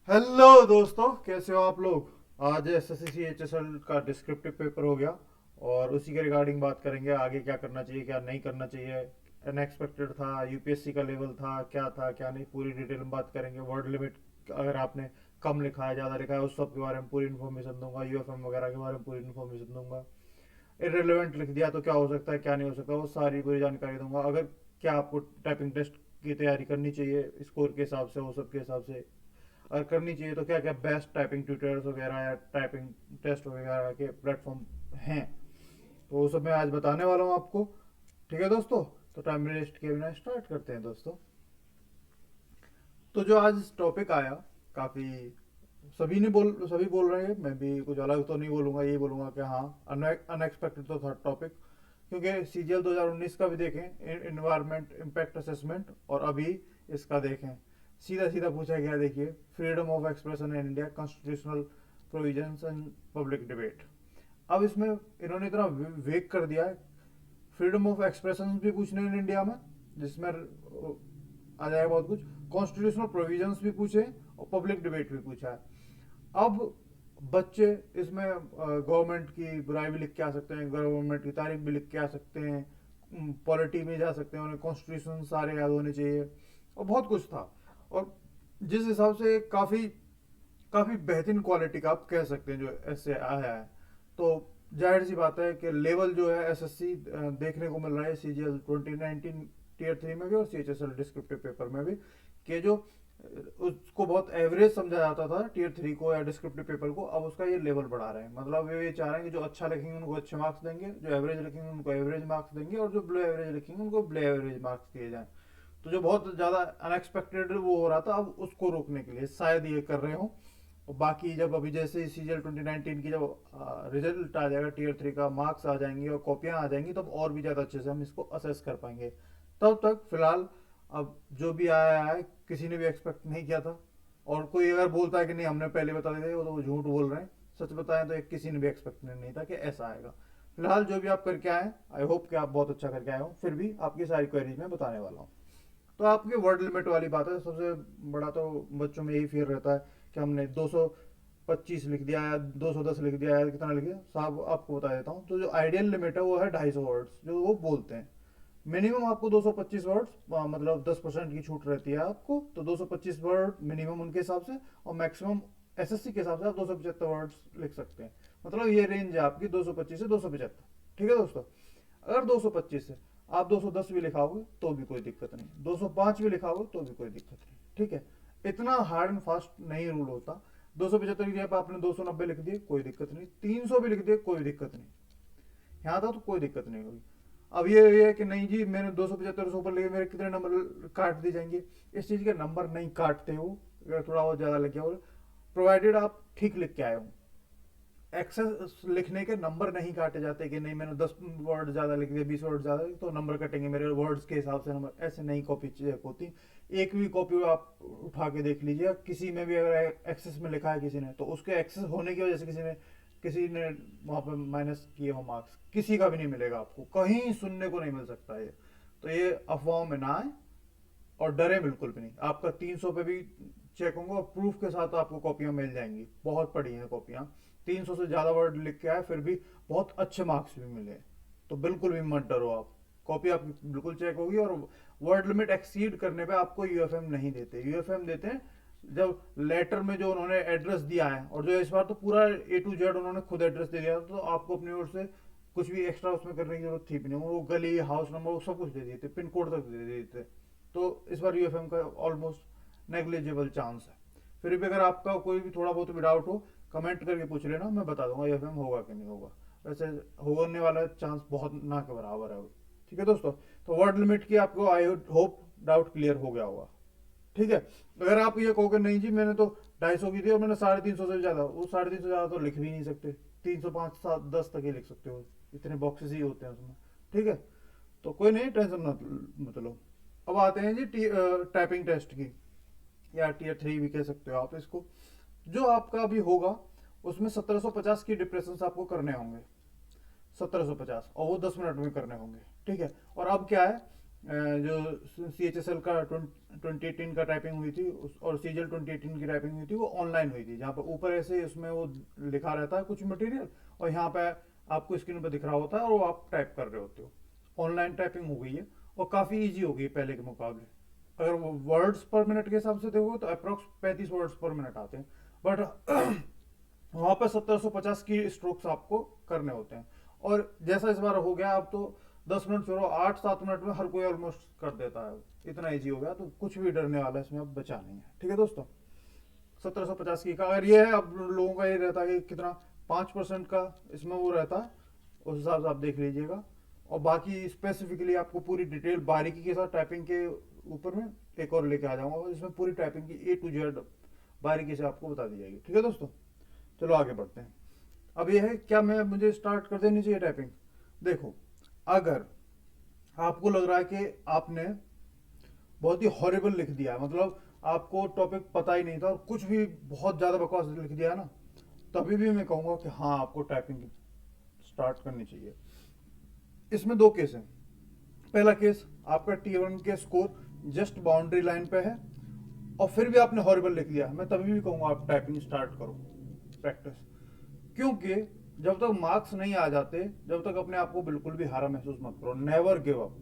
Hello दोस्तों, कैसे हो आप लोग। आज एसएससी एचएसएल का डिस्क्रिप्टिव पेपर हो गया और उसी के रिगार्डिंग बात करेंगे। आगे क्या करना चाहिए, क्या नहीं करना चाहिए। अनएक्सपेक्टेड था, यूपीएससी का लेवल था क्या नहीं, पूरी डिटेल में बात करेंगे। वर्ड लिमिट अगर आपने कम लिखा है, ज़्यादा लिखा है, उस सब के बारे में पूरी इन्फॉर्मेशन दूंगा। यूएफएम वगैरह के बारे में पूरी इन्फॉर्मेशन दूंगा। इरेलीवेंट लिख दिया तो क्या हो सकता है, क्या नहीं हो सकता, वो सारी पूरी जानकारी दूंगा। अगर क्या आपको टाइपिंग टेस्ट की तैयारी करनी चाहिए स्कोर के हिसाब से, वो सब के हिसाब से अगर करनी चाहिए तो क्या क्या बेस्ट टाइपिंग ट्यूटर्स वगैरह या टाइपिंग टेस्ट वगैरह के प्लेटफॉर्म हैं, तो वो सब मैं आज बताने वाला हूँ आपको। ठीक है दोस्तों, तो टाइम वेस्ट किए बिना स्टार्ट करते हैं दोस्तों। तो जो आज टॉपिक आया, काफ़ी सभी बोल रहे हैं, मैं भी कुछ अलग तो नहीं बोलूँगा, यही बोलूँगा कि हाँ, अनएक्सपेक्टेड तो था टॉपिक। क्योंकि सीजीएल 2019 का भी देखें, इन्वायरमेंट इम्पैक्ट असेसमेंट, और अभी इसका देखें, सीधा सीधा पूछा गया। देखिए, freedom of expression in India, constitutional provisions and public debate. अब इसमें इन्होंने इतना वेग कर दिया है। फ्रीडम ऑफ एक्सप्रेशन भी पूछने हैं इंडिया में, जिसमें आ जाएगा बहुत कुछ। कॉन्स्टिट्यूशनल प्रोविजंस भी पूछे और पब्लिक डिबेट भी पूछा है। अब बच्चे इसमें गवर्नमेंट की बुराई भी लिख के आ सकते हैं, गवर्नमेंट की तारीफ भी लिख के आ सकते हैं, पॉलिटी में जा सकते हैं, उन्हें कॉन्स्टिट्यूशन सारे याद होने चाहिए, और बहुत कुछ था। और जिस हिसाब से काफ़ी काफ़ी बेहतरीन क्वालिटी का आप कह सकते हैं जो ऐसे आया है, तो जाहिर सी बात है कि लेवल जो है एसएससी देखने को मिल रहा है सीजीएल 2019 टीयर 3 में भी और सीएचएसएल डिस्क्रिप्टिव पेपर में भी, कि जो उसको बहुत एवरेज समझा जाता था टीयर 3 को या डिस्क्रिप्टिव पेपर को, अब उसका ये लेवल बढ़ा रहे हैं। मतलब ये चाह रहे हैं कि जो अच्छा लिखेंगे उनको अच्छे मार्क्स देंगे, जो एवरेज लिखेंगे उनको एवरेज मार्क्स देंगे, और जो बिलो एवरेज लिखेंगे उनको बिलो एवरेज मार्क्स दिए जाएं। तो जो बहुत ज़्यादा अनएक्सपेक्टेड वो हो रहा था, अब उसको रोकने के लिए शायद ये कर रहे हो। और बाकी जब अभी जैसे सीजीएल 2019 की जब रिजल्ट आ जाएगा, टीयर 3 का मार्क्स आ जाएंगे और कॉपियाँ आ जाएंगी, तब और भी ज़्यादा अच्छे से हम इसको असेस कर पाएंगे। तब तक फिलहाल अब जो भी आया है किसी ने भी एक्सपेक्ट नहीं किया था। और कोई अगर बोलता है कि नहीं हमने पहले बता दिया, वो तो वो झूठ बोल रहे हैं। सच बताएं तो एक किसी ने भी एक्सपेक्ट नहीं था कि ऐसा आएगा। फिलहाल जो भी आप करके आए, आई होप कि आप बहुत अच्छा करके आए हो। फिर भी आपकी सारी क्वेरीज मैं बताने वाला हूँ। तो आपके वर्ड लिमिट वाली बात है, सबसे बड़ा तो बच्चों में यही फियर रहता है कि हमने 225 लिख दिया या 210 लिख दिया या कितना लिख दिया। साहब आपको बता देता हूँ, तो जो आइडियल लिमिट है वो है 250 वर्ड्स, जो वो बोलते हैं। मिनिमम आपको 225 वर्ड्स, मतलब 10% की छूट रहती है आपको, तो 225 वर्ड मिनिमम उनके हिसाब से, और मैक्सिमम एसएससी के हिसाब से आप 275 वर्ड्स लिख सकते हैं। मतलब ये रेंज है आपकी 225 से 275। ठीक है दोस्तों, अगर 225 से आप 210 भी लिखाओगे तो भी कोई दिक्कत नहीं, 205 भी लिखाओगे तो भी कोई दिक्कत नहीं। ठीक है, इतना हार्ड एंड फास्ट नहीं रूल होता। 275 की जगह आपने 290 लिख दिए, कोई दिक्कत नहीं। 300 भी लिख दिए, कोई दिक्कत नहीं। यहाँ तक तो कोई दिक्कत नहीं होगी। अब ये है कि नहीं जी, मैंने 275 से ऊपर लिए, मेरे कितने नंबर काट दिए जाएंगे। इस चीज़ के नंबर नहीं काटते हो, अगर थोड़ा बहुत ज़्यादा लग गया हो, प्रोवाइडेड आप ठीक लिख के आए हो। एक्सेस लिखने के नंबर नहीं काटे जाते कि नहीं मैंने 10 वर्ड ज़्यादा लिख दिए, 20 वर्ड ज़्यादा तो नंबर कटेंगे मेरे वर्ड्स के हिसाब से नंबर, ऐसे नहीं कॉपी चेक होती। एक भी कॉपी आप उठा के देख लीजिए, किसी में भी अगर एक्सेस में लिखा है किसी ने, तो उसके एक्सेस होने की वजह से किसी ने वहाँ पर माइनस किए हो मार्क्स, किसी का भी नहीं मिलेगा आपको, कहीं सुनने को नहीं मिल सकता ये। तो ये अफवाहों में ना आए और डरे बिल्कुल भी नहीं। आपका 300 पे भी चेक होंगे और प्रूफ के साथ आपको कॉपियां मिल जाएंगी, बहुत पड़ी हैं कॉपियां। 300 से ज़्यादा वर्ड लिख के आए फिर भी बहुत अच्छे मार्क्स भी मिले, तो बिल्कुल भी मत डरो आप। कॉपी आपकी बिल्कुल चेक होगी। और वर्ड लिमिट एक्सीड करने पे आपको यूएफएम नहीं देते, यूएफएम देते हैं जब लेटर में जो उन्होंने एड्रेस दिया है, और जो इस बार तो पूरा A to Z उन्होंने खुद एड्रेस दे दिया, तो आपको अपनी ओर से कुछ भी एक्स्ट्रा उसमें करने की जरूरत थी भी नहीं। वो गली, हाउस नंबर, वो सब कुछ दे दिए थे, पिन कोड तक दे दिए थे। तो इस बार यूएफएम का ऑलमोस्ट नेग्लिजिबल चांस है। फिर भी अगर आपका कोई भी थोड़ा बहुत भी डाउट हो, कमेंट करके पूछ लेना, मैं बता दूंगा यूएफएम होगा कि नहीं होगा। वैसे होने वाला चांस बहुत ना के बराबर है। ठीक है दोस्तों, तो वर्ड लिमिट की आपको आई होप डाउट क्लियर हो गया होगा। ठीक है, अगर आप ये कहोगे नहीं जी मैंने तो 250 की थी और मैंने 350 से ज्यादा, वो 350 से ज्यादा तो लिख भी नहीं सकते। 305, 7, 10 तक ही लिख सकते हो, इतने बॉक्सेस ही होते हैं उसमें। ठीक है, तो कोई नहीं, टेंशन मतलब। अब आते हैं जी टाइपिंग टेस्ट की, या टीयर 3 भी कह सकते हो आप इसको। जो आपका अभी होगा उसमें 1750 की डिप्रेशन आपको करने होंगे, 1750, और वो 10 मिनट में करने होंगे। ठीक है, और अब क्या है, जो CHSL का 2018 का टाइपिंग हुई थी और CGL 2018 की टाइपिंग हुई थी, वो ऑनलाइन हुई थी, जहाँ पर ऊपर ऐसे उसमें वो लिखा रहता है कुछ मटेरियल, और यहाँ पे आपको स्क्रीन पर दिख रहा होता है और वो आप टाइप कर रहे होते हो। ऑनलाइन टाइपिंग हो गई है और काफ़ी ईजी हो गई है पहले के मुकाबले। अगर वो वर्ड्स पर मिनट के हिसाब से देखोगे तो अप्रोक्स 35 वर्ड्स पर मिनट आते हैं, बट वहाँ पर 1750 की स्ट्रोक्स आपको करने होते हैं। और जैसा इस बार हो गया, अब तो 10 मिनट छोड़ो, 8-7 मिनट में हर कोई ऑलमोस्ट कर देता है, इतना ईजी हो गया, तो कुछ भी डरने वाला इसमें अब बचा नहीं है। ठीक है दोस्तों, 1750 की का अगर ये है, अब लोगों का ये रहता है कि कितना 5% का इसमें वो रहता है, उस हिसाब से आप देख लीजिएगा। और बाकी स्पेसिफिकली आपको पूरी डिटेल बारीकी के साथ टाइपिंग के ऊपर में एक और लेके आ जाऊंगा, जिसमें पूरी टाइपिंग की A to Z बारीकी से आपको बता दी जाएगी। ठीक है दोस्तों, चलो आगे बढ़ते हैं। अब ये है, क्या मैं मुझे स्टार्ट कर देनी चाहिए टाइपिंग? देखो, अगर आपको लग रहा है कि आपने बहुत ही हॉरिबल लिख दिया है, मतलब आपको टॉपिक पता ही नहीं था और कुछ भी बहुत ज़्यादा बकवास लिख दिया है ना, तभी भी मैं कहूँगा कि हाँ, आपको टाइपिंग स्टार्ट करनी चाहिए। इसमें दो केस हैं। पहला केस, आपका T1 के स्कोर जस्ट बाउंड्री लाइन पे है और फिर भी आपने हॉरिबल लिख दिया, मैं तभी भी कहूँगा आप टाइपिंग स्टार्ट करो, प्रैक्टिस। क्योंकि जब तक मार्क्स नहीं आ जाते, जब तक अपने आप को बिल्कुल भी हारा महसूस मत करो, नेवर गिव अप।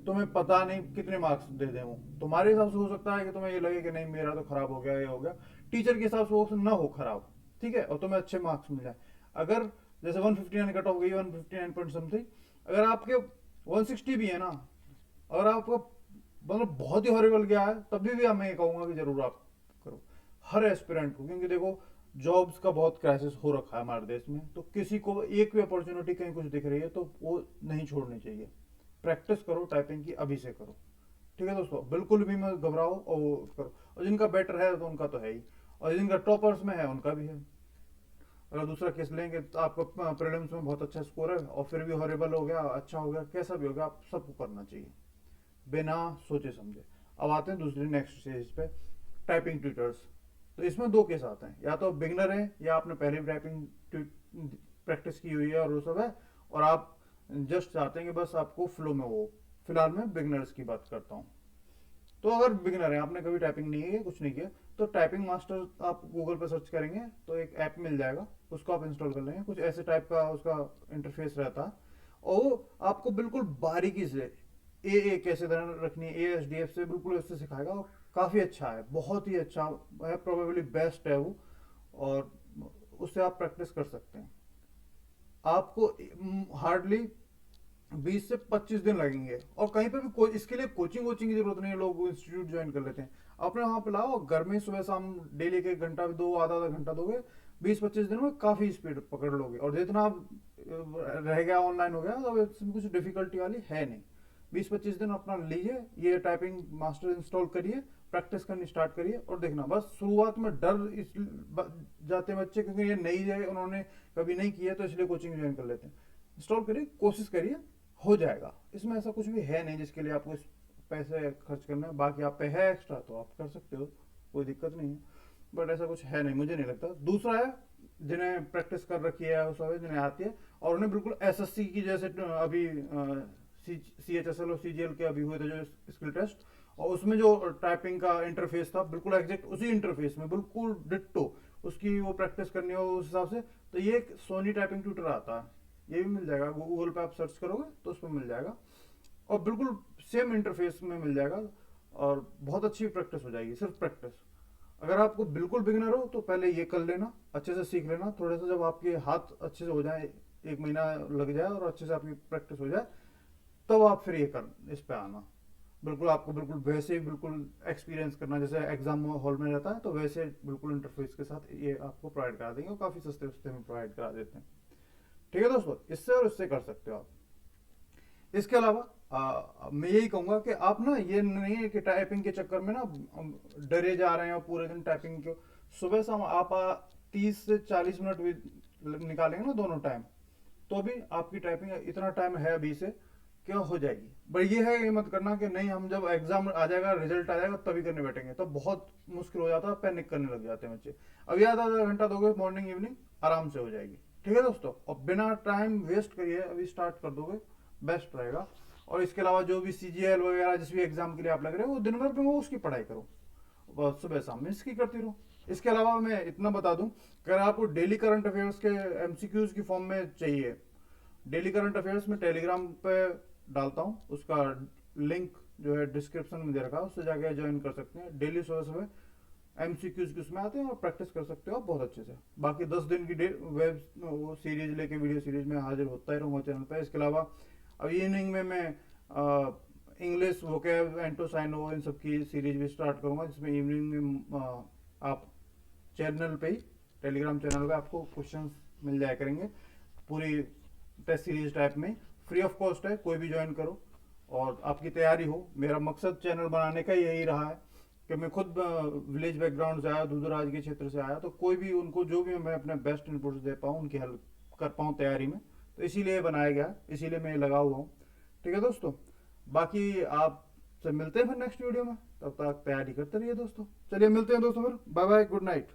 तुम्हें पता नहीं कितने मार्क्स दे दें वो, तुम्हारे हिसाब से हो सकता है कि तुम्हें ये लगे कि नहीं मेरा तो खराब हो गया, ये हो गया, टीचर के हिसाब से वो ना हो खराब, ठीक है, और तुम्हें अच्छे मार्क्स मिल जाए। अगर जैसे 159 कट ऑफ गई, 159 पॉइंट समथिंग, अगर आपके 160 भी है ना, अगर आपको मतलब बहुत ही हॉरिबल गया है, तभी भी मैं ये कहूंगा कि जरूर आप करो, हर एस्पिरेंट को। क्योंकि देखो, जॉब्स का बहुत क्राइसिस हो रखा है हमारे देश में, तो किसी को एक भी अपॉर्चुनिटी कहीं कुछ दिख रही है तो वो नहीं छोड़नी चाहिए। प्रैक्टिस करो टाइपिंग की, अभी से करो। ठीक है दोस्तों, बिल्कुल भी मत घबराओ और वो करो। और जिनका बेटर है तो उनका तो है ही, और जिनका टॉपर्स में है उनका भी है। अगर दूसरा केस लेंगे तो आपका प्रीलिम्स में बहुत अच्छा स्कोर है और फिर भी हॉरिबल हो गया, अच्छा हो गया, कैसा भी हो गया, आप सबको करना चाहिए बिना सोचे समझे। अब आते हैं दूसरी नेक्स्ट स्टेज पे, टाइपिंग ट्यूटर्स। तो इसमें दो केस आते हैं, या तो बिगनर है या आपने पहले भी टाइपिंग प्रैक्टिस की हुई है और वो सब है, और आप जस्ट चाहते हैं कि बस आपको फ्लो में हो। फिलहाल मैं बिगनर्स की बात करता हूँ। तो अगर बिगिनर है, आपने कभी टाइपिंग नहीं की, कुछ नहीं किया, तो टाइपिंग मास्टर आप गूगल पर सर्च करेंगे तो एक ऐप मिल जाएगा, उसको आप इंस्टॉल कर लेंगे। कुछ ऐसे टाइप का उसका इंटरफेस रहता है और वो आपको बिल्कुल बारीकी से ए कैसे रखनी है, ASDF से बिल्कुल उससे सिखाएगा, और काफ़ी अच्छा है, बहुत ही अच्छा है, प्रोबेबली बेस्ट है वो। और उससे आप प्रैक्टिस कर सकते हैं। आपको हार्डली 20 से 25 दिन लगेंगे, और कहीं पे भी इसके लिए कोचिंग वोचिंग की जरूरत नहीं है, लोग इंस्टीट्यूट ज्वाइन कर लेते हैं। अपने वहां पे लाओ, घर में सुबह शाम डेली एक घंटा दो, आधा आधा घंटा दोगे, 20-25 दिन में काफी स्पीड पकड़ लोगे। और जितना आप रह गया ऑनलाइन हो गया, तो इसमें कुछ डिफिकल्टी वाली है नहीं। 20-25 दिन अपना लीजिए, ये टाइपिंग मास्टर इंस्टॉल करिए, प्रैक्टिस करनी स्टार्ट करिए, और देखना बस शुरुआत में डर इस जाते हैं बच्चे, क्योंकि ये नई है, उन्होंने कभी नहीं किया तो इसलिए कोचिंग ज्वाइन कर लेते हैं। इंस्टॉल करिए, कोशिश करिए, हो जाएगा। इसमें ऐसा कुछ भी है नहीं जिसके लिए आपको पैसे खर्च करना है। बाकी आप पे है एक्स्ट्रा तो आप कर सकते हो, कोई दिक्कत नहीं है, बट ऐसा कुछ है नहीं, मुझे नहीं लगता। दूसरा है, जिन्हें प्रैक्टिस कर रखी है, उस जिन्हें आती है, और उन्हें बिल्कुल SSC की जैसे अभी CHSL और CGL के अभी हुए थे जो स्किल टेस्ट, और उसमें जो टाइपिंग का इंटरफेस था बिल्कुल एग्जैक्ट उसी इंटरफेस में बिल्कुल डिट्टो उसकी वो प्रैक्टिस करनी हो उस हिसाब से, तो ये एक सोनी टाइपिंग ट्यूटर आता है, ये भी मिल जाएगा, गूगल पे आप सर्च करोगे तो उस पर मिल जाएगा, और बिल्कुल सेम इंटरफेस में मिल जाएगा, और बहुत अच्छी प्रैक्टिस हो जाएगी, सिर्फ प्रैक्टिस। अगर आपको बिल्कुल बिगिनर हो तो पहले ये कर लेना, अच्छे से सीख लेना, थोड़े से जब आपके हाथ अच्छे से हो जाए, 1 महीना लग जाए और अच्छे से आपकी प्रैक्टिस हो जाए, तब आप फिर ये कर इस पे आना। बिल्कुल आपको बिल्कुल वैसे ही बिल्कुल एक्सपीरियंस करना जैसे एग्जाम हॉल में रहता है, तो वैसे बिल्कुल इंटरफेस के साथ ये आपको प्रोवाइड करा देंगे, और काफ़ी सस्ते सस्ते में प्रोवाइड करा देते हैं। ठीक है दोस्तों, इससे और इससे कर सकते हो आप। इसके अलावा मैं यही कहूंगा कि आप ना, ये नहीं है कि टाइपिंग के चक्कर में ना डरे जा रहे हैं और पूरे दिन टाइपिंग को, सुबह शाम आप 30 से 40 मिनट भी निकालेंगे ना दोनों टाइम, तो भी आपकी टाइपिंग इतना टाइम है अभी से क्यों हो जाएगी। बट ये है, ये मत करना कि नहीं हम जब एग्जाम आ जाएगा, रिजल्ट आ जाएगा तभी करने बैठेंगे, तो बहुत मुश्किल हो जाता है, पैनिक करने लग जाते हैं बच्चे। अभी आधा आधा घंटा दोगे मॉर्निंग इवनिंग, आराम से हो जाएगी। ठीक है दोस्तों, और बिना टाइम वेस्ट करिए अभी स्टार्ट कर दोगे, बेस्ट रहेगा। और इसके अलावा जो भी CGL वगैरह जिस भी एग्जाम के लिए आप लग रहे हो वो दिन भर में वो उसकी पढ़ाई करो, बस सुबह शाम में इसकी करती रहो। इसके अलावा मैं इतना बता दूं, अगर आपको डेली करंट अफेयर्स के MCQs की फॉर्म में चाहिए, डेली करंट अफेयर्स में टेलीग्राम पे डालता हूँ, उसका लिंक जो है डिस्क्रिप्शन में दे रखा है, उससे जाके ज्वाइन कर सकते हैं। डेली सुबह सुबह MCQs की उसमें आते हैं और प्रैक्टिस कर सकते हो आप बहुत अच्छे से। बाकी 10 दिन की वेब वो सीरीज लेके वीडियो सीरीज में हाजिर होता ही रहूँगा चैनल पे। इसके अलावा अब इवनिंग में मैं इंग्लिश वोकैब एंटोसाइनो इन सब की सीरीज भी स्टार्ट करूँगा, जिसमें इवनिंग में आप चैनल पे ही, टेलीग्राम चैनल पे आपको क्वेश्चंस मिल जाया करेंगे पूरी टेस्ट सीरीज टाइप में। फ्री ऑफ कॉस्ट है, कोई भी ज्वाइन करो और आपकी तैयारी हो। मेरा मकसद चैनल बनाने का यही रहा है कि मैं खुद विलेज बैकग्राउंड से आया, दूरदराज के क्षेत्र से आया, तो कोई भी उनको जो भी मैं अपने बेस्ट इनपुट दे पाऊँ, उनकी हेल्प कर पाऊँ तैयारी में, तो इसीलिए बनाया गया, इसीलिए मैं लगा हुआ हूँ। ठीक है दोस्तों, बाकी आपसे मिलते हैं फिर नेक्स्ट वीडियो में, तब तक तैयारी करते रहिए दोस्तों। चलिए मिलते हैं दोस्तों, फिर बाय बाय, गुड नाइट।